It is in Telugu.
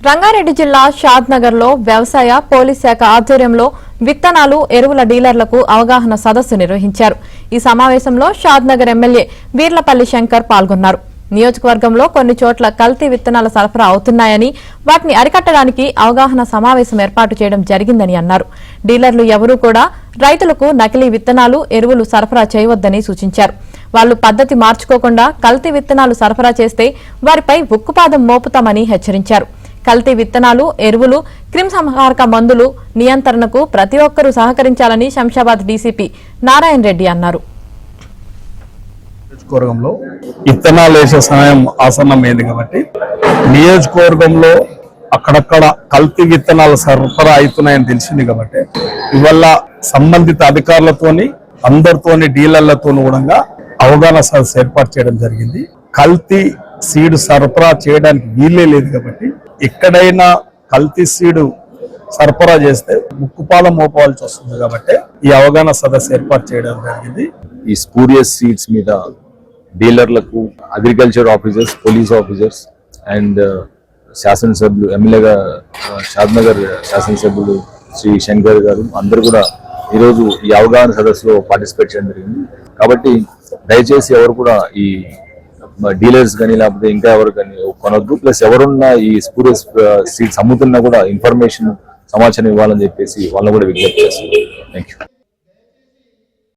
రంగారెడ్డి జిల్లా షాద్నగర్ లో వ్యవసాయ పోలీస్ శాఖ ఆధ్వర్యంలో విత్తనాలు ఎరువుల డీలర్లకు అవగాహన సదస్సు నిర్వహించారు। ఈ సమావేశంలో షాద్నగర్ ఎమ్మెల్యే వీర్లపల్లి శంకర్ పాల్గొన్నారు। నియోజకవర్గంలో కొన్ని చోట్ల కల్తీ విత్తనాల సరఫరా అవుతున్నాయని వాటిని అరికట్టడానికి అవగాహన సమావేశం ఏర్పాటు చేయడం జరిగిందని అన్నారు। డీలర్లు ఎవరూ కూడా రైతులకు నకిలీ విత్తనాలు ఎరువులు సరఫరా చేయవద్దని సూచించారు। వాళ్లు పద్ధతి మార్చుకోకుండా కల్తీ విత్తనాలు సరఫరా చేస్తే వారిపై ఉక్కుపాదం మోపుతామని హెచ్చరించారు। కల్తీ విత్తనాలు ఎరువులు క్రిమిసంహారక మందులు నియంత్రణకు ప్రతి ఒక్కరూ సహకరించాలని శంషాబాద్ డీసీపీ నారాయణ రెడ్డి అన్నారు। నియోజకవర్గంలో విత్తనాలు వేసే సమయం ఆసన్నమైంది కాబట్టి నియోజకవర్గంలో అక్కడక్కడ కల్తీ విత్తనాలు సరఫరా అవుతున్నాయని తెలిసింది కాబట్టి ఇవల్ల సంబంధిత అధికారులతోని అందరితోని డీలర్లతోని కూడా అవగాహన సదస్సు ఏర్పాటు చేయడం జరిగింది। కల్తీ సీడ్ సరఫరా చేయడానికి వీలే లేదు కాబట్టి ఎక్కడైనా కల్తీ సీడ్ సరఫరా చేస్తే ముక్కుపాలం మోపవలసి వస్తుంది కాబట్టి ఈ అవగాహన సదస్సు ఏర్పాటు చేయడం జరిగింది। ఈ స్పూరియస్ సీడ్స్ మీద డీలర్లకు agriculture officers police officers and శాసనసభ్యులు ఎమ్మెల్యేగా షాద్నగర్ శాసనసభ్యులు శ్రీ శంకర్ గారు అందరూ కూడా ఈరోజు ఈ అవగాహన సదస్సులో పార్టిసిపేట్ చేయడం జరిగింది। కాబట్టి దయచేసి ఎవరు కూడా ఈ డీలర్స్ కానీ లేకపోతే ఇంకా ఎవరు కానీ కొనొద్దు, ప్లస్ ఎవరున్నా ఈ స్పూరియస్ సీడ్స్ అమ్ముతున్నా కూడా ఇన్ఫర్మేషన్ సమాచారం ఇవ్వాలని చెప్పేసి వాళ్ళని కూడా విజ్ఞప్తి చేస్తున్నారు। Thank you.